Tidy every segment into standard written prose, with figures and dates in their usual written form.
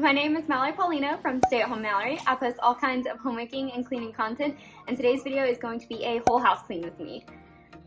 My name is Mallory Paulino from Stay at Home Mallory. I post all kinds of homemaking and cleaning content, and today's video is going to be a whole house clean with me.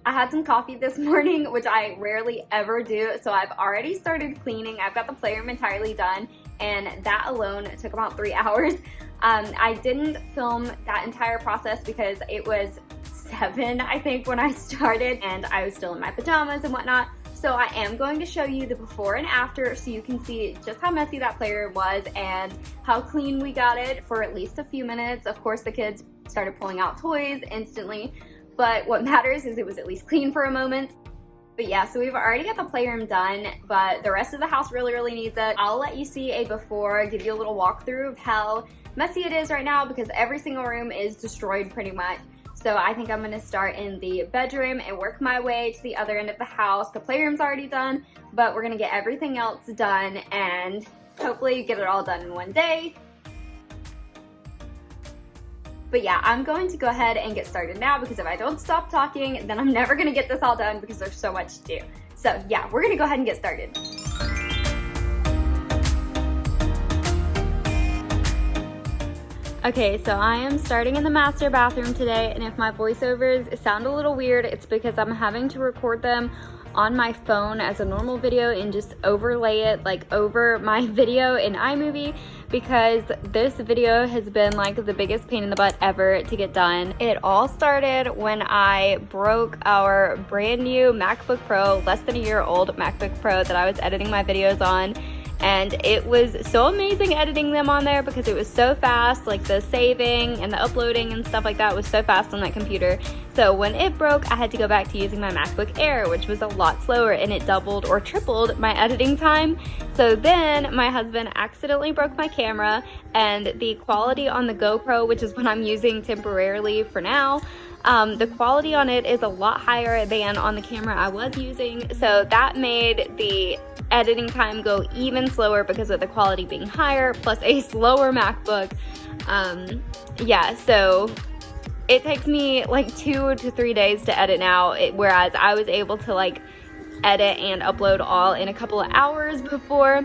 I had some coffee this morning, which I rarely ever do, so I've already started cleaning. I've got the playroom entirely done, and that alone took about 3 hours. I didn't film that entire process because it was 7, I think, when I started, and I was still in my pajamas and whatnot. So I am going to show you the before and after so you can see just how messy that playroom was and how clean we got it for at least a few minutes. Of course, the kids started pulling out toys instantly, but what matters is it was at least clean for a moment. But yeah, so we've already got the playroom done, but the rest of the house really needs it. I'll let you see a before, give you a little walkthrough of how messy it is right now because every single room is destroyed pretty much. So I think I'm gonna start in the bedroom and work my way to the other end of the house. The playroom's already done, but we're gonna get everything else done and hopefully get it all done in one day. But yeah, I'm going to go ahead and get started now because if I don't stop talking, then I'm never gonna get this all done because there's so much to do. So yeah, we're gonna go ahead and get started. Okay, so I am starting in the master bathroom today, and if my voiceovers sound a little weird, it's because I'm having to record them on my phone as a normal video and just overlay it like over my video in iMovie because this video has been like the biggest pain in the butt ever to get done. It all started when I broke our brand new MacBook Pro, less than a year old MacBook Pro that I was editing my videos on. And it was so amazing editing them on there because it was so fast, like the saving and the uploading and stuff like that was so fast on that computer. So when it broke, I had to go back to using my MacBook Air, which was a lot slower, and it doubled or tripled my editing time. So then my husband accidentally broke my camera, and the quality on the GoPro, which is what I'm using temporarily for now, the quality on it is a lot higher than on the camera I was using. So that made the editing time go even slower because of the quality being higher, plus a slower MacBook. Yeah, so it takes me like 2 to 3 days to edit now, whereas I was able to like edit and upload all in a couple of hours before.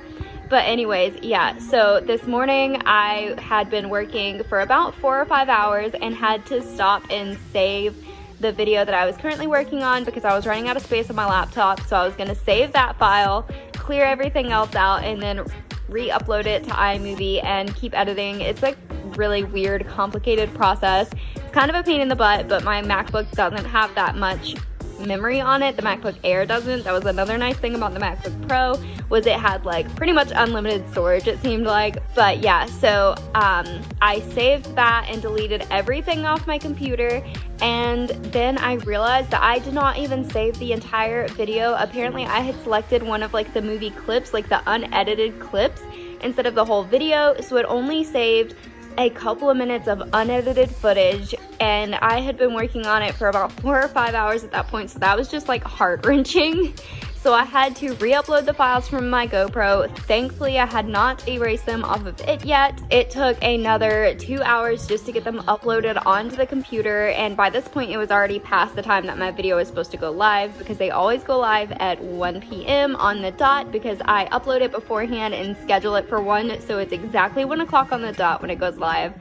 But anyways, yeah, so this morning I had been working for about 4 or 5 hours and had to stop and save the video that I was currently working on because I was running out of space on my laptop. So I was gonna save that file, clear everything else out, and then re-upload it to iMovie and keep editing. It's like really weird, complicated process. It's kind of a pain in the butt, but my MacBook doesn't have that much memory on it. The MacBook Air doesn't. That was another nice thing about the MacBook Pro, was it had like pretty much unlimited storage, it seemed like. But yeah, so I saved that and deleted everything off my computer, and then I realized that I did not even save the entire video. Apparently I had selected one of like the movie clips, like the unedited clips, instead of the whole video, so it only saved a couple of minutes of unedited footage, and I had been working on it for about 4 or 5 hours at that point, so that was just like heart-wrenching. So I had to re-upload the files from my GoPro. Thankfully, I had not erased them off of it yet. It took another 2 hours just to get them uploaded onto the computer, and by this point, it was already past the time that my video was supposed to go live because they always go live at 1 p.m. on the dot because I upload it beforehand and schedule it for 1, so it's exactly 1 o'clock on the dot when it goes live.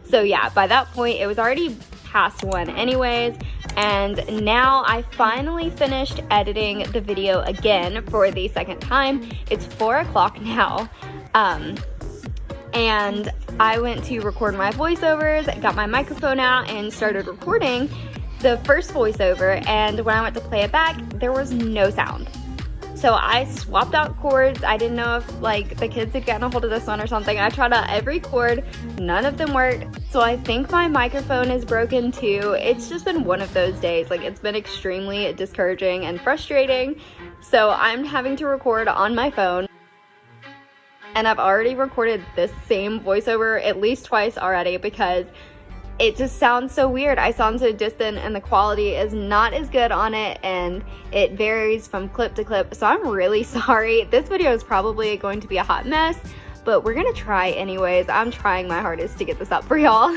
So yeah, by that point, it was already past 1 anyways, and now I finally finished editing the video again for the second time. It's 4 o'clock now, and I went to record my voiceovers, got my microphone out, and started recording the first voiceover, and when I went to play it back, there was no sound. So I swapped out cords. I didn't know if like the kids had gotten a hold of this one or something. I tried out every cord, none of them worked. So I think my microphone is broken too. It's just been one of those days. Like, it's been extremely discouraging and frustrating. So I'm having to record on my phone. And I've already recorded this same voiceover at least twice already because it just sounds so weird. I sound so distant and the quality is not as good on it, and it varies from clip to clip. So I'm really sorry. This video is probably going to be a hot mess, but we're gonna try anyways. I'm trying my hardest to get this up for y'all.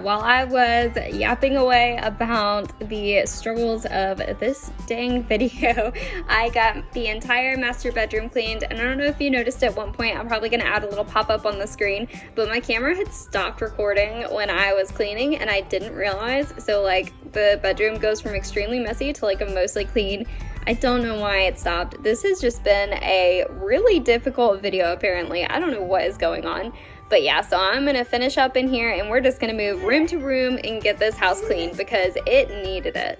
While I was yapping away about the struggles of this dang video, I got the entire master bedroom cleaned, and I don't know if you noticed at one point, I'm probably gonna add a little pop-up on the screen, but my camera had stopped recording when I was cleaning and I didn't realize. So like the bedroom goes from extremely messy to like a mostly clean. I don't know why it stopped. This has just been a really difficult video apparently. I don't know what is going on. But yeah, so I'm gonna finish up in here and we're just gonna move room to room and get this house clean because it needed it.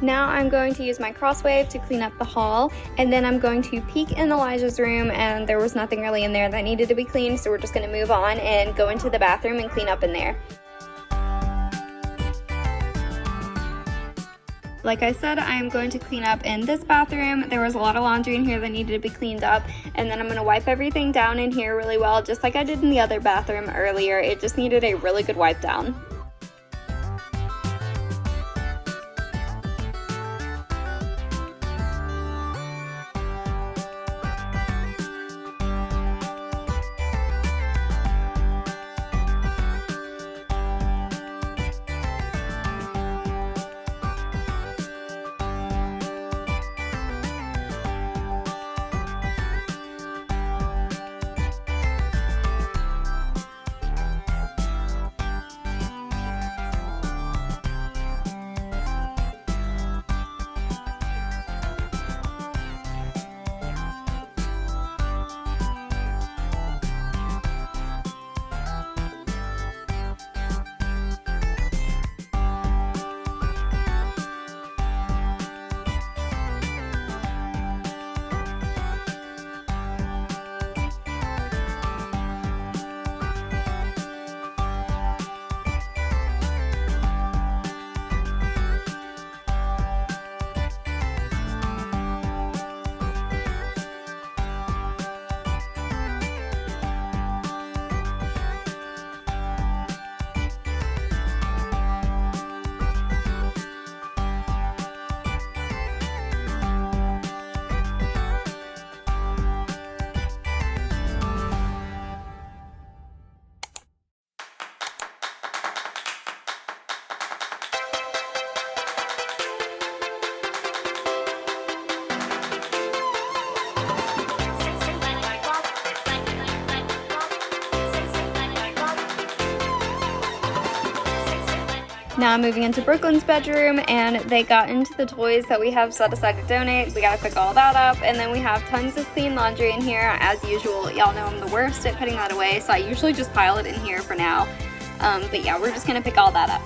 Now I'm going to use my crosswave to clean up the hall, and then I'm going to peek in Elijah's room, and there was nothing really in there that needed to be cleaned, so we're just going to move on and go into the bathroom and clean up in there. Like I said, I'm going to clean up in this bathroom. There was a lot of laundry in here that needed to be cleaned up, and then I'm going to wipe everything down in here really well, just like I did in the other bathroom earlier. It just needed a really good wipe down. Now I'm moving into Brooklyn's bedroom, and they got into the toys that we have set aside to donate. We gotta pick all that up, and then we have tons of clean laundry in here as usual. Y'all know I'm the worst at putting that away, so I usually just pile it in here for now. But yeah, we're just gonna pick all that up.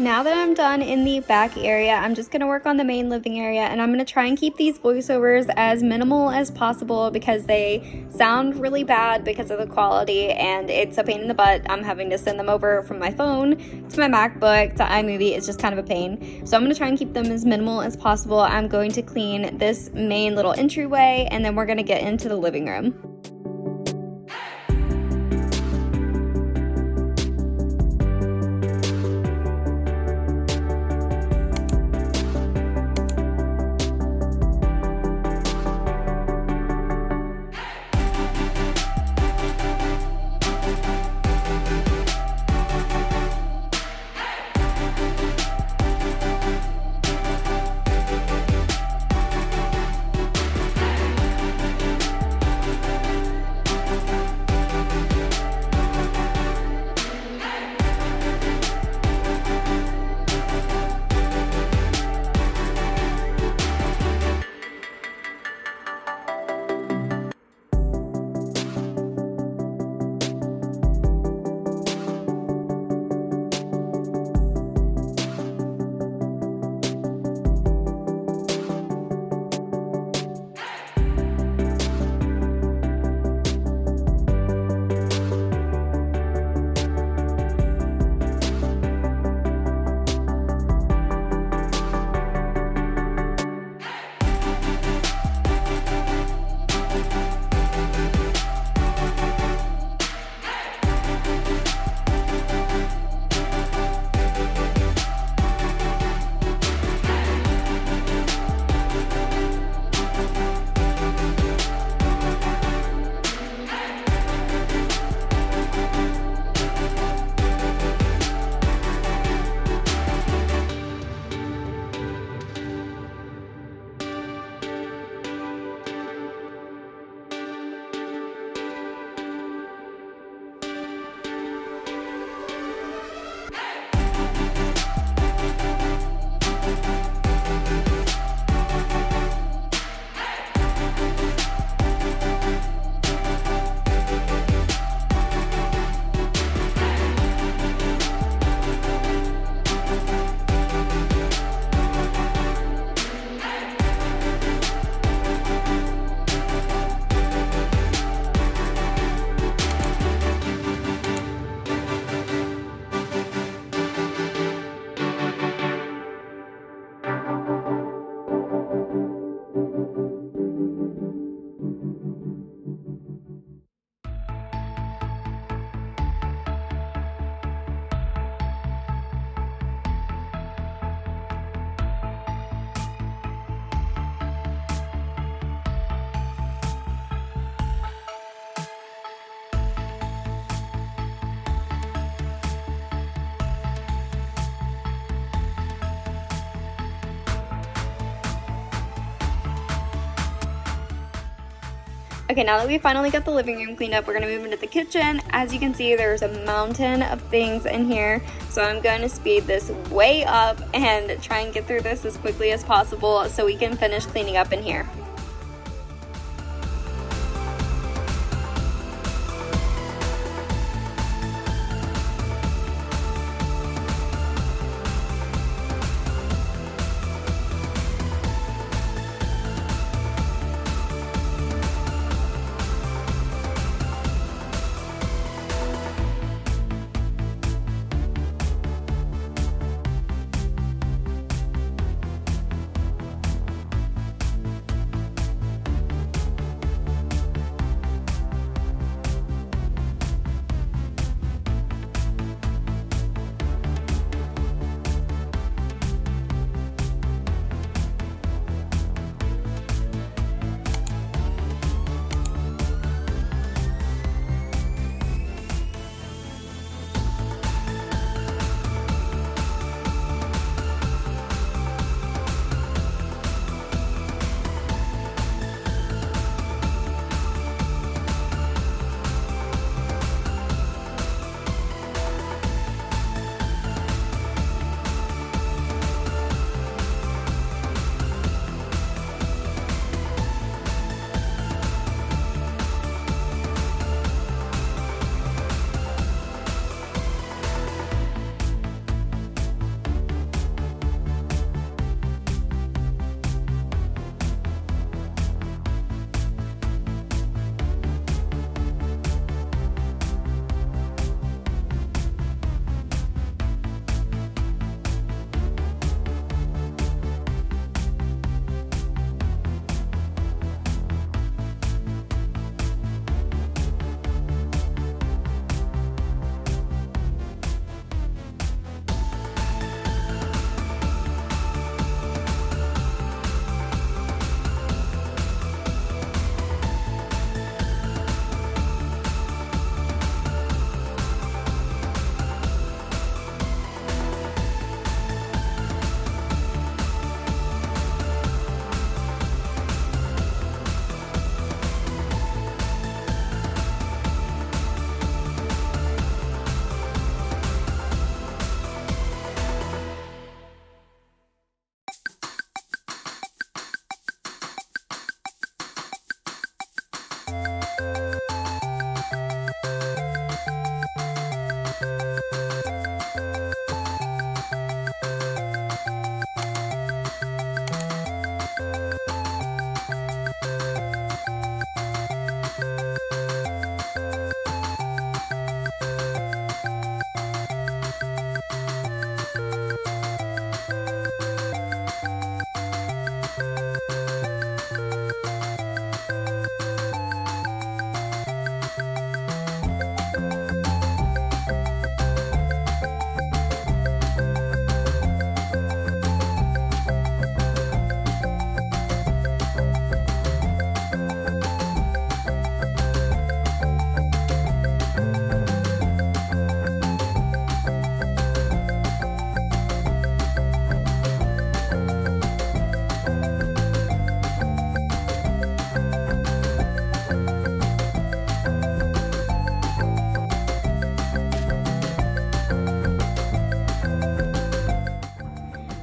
Now that I'm done in the back area, I'm just going to work on the main living area, and I'm going to try and keep these voiceovers as minimal as possible because they sound really bad because of the quality, and it's a pain in the butt. I'm having to send them over from my phone to my MacBook to iMovie. It's just kind of a pain. So I'm going to try and keep them as minimal as possible. I'm going to clean this main little entryway, and then we're going to get into the living room. Okay, now that we finally got the living room cleaned up, we're gonna move into the kitchen. As you can see, there's a mountain of things in here, so I'm going to speed this way up and try and get through this as quickly as possible so we can finish cleaning up in here.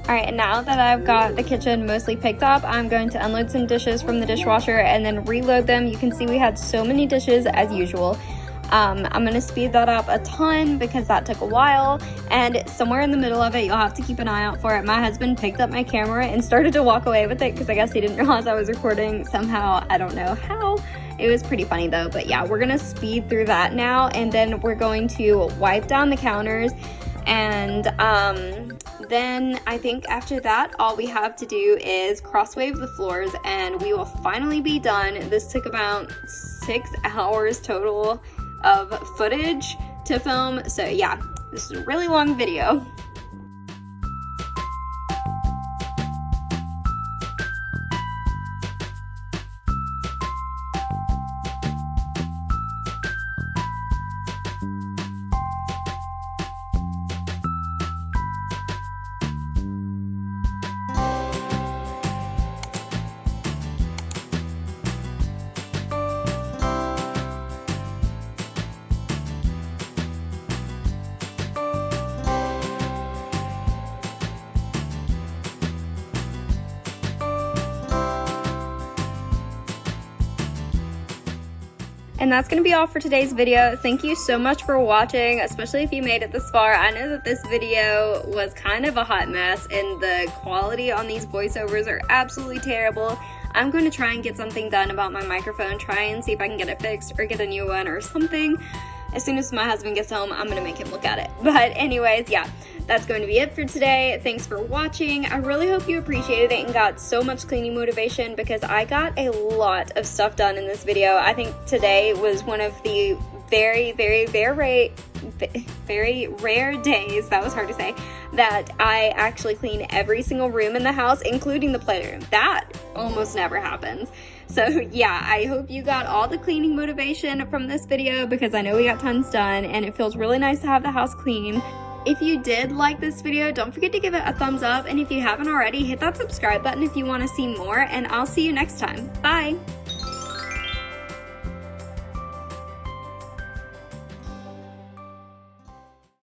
Alright, and now that I've got the kitchen mostly picked up, I'm going to unload some dishes from the dishwasher and then reload them. You can see we had so many dishes as usual. I'm going to speed that up a ton because that took a while, and somewhere in the middle of it, you'll have to keep an eye out for it. My husband picked up my camera and started to walk away with it because I guess he didn't realize I was recording somehow. I don't know how. It was pretty funny though, but yeah, we're going to speed through that now, and then we're going to wipe down the counters, and then I think after that, all we have to do is cross wave the floors and we will finally be done. This took about 6 hours total of footage to film. So yeah, this is a really long video. And that's going to be all for today's video. Thank you so much for watching, especially if you made it this far. I know that this video was kind of a hot mess and the quality on these voiceovers are absolutely terrible. I'm going to try and get something done about my microphone, try and see if I can get it fixed or get a new one or something. As soon as my husband gets home, I'm going to make him look at it. But anyways, yeah, that's going to be it for today. Thanks for watching. I really hope you appreciated it and got so much cleaning motivation because I got a lot of stuff done in this video. I think today was one of the very rare days, that was hard to say, that I actually clean every single room in the house, including the playroom. That almost never happens. So yeah, I hope you got all the cleaning motivation from this video because I know we got tons done and it feels really nice to have the house clean. If you did like this video, don't forget to give it a thumbs up, and if you haven't already, hit that subscribe button if you want to see more, and I'll see you next time. Bye!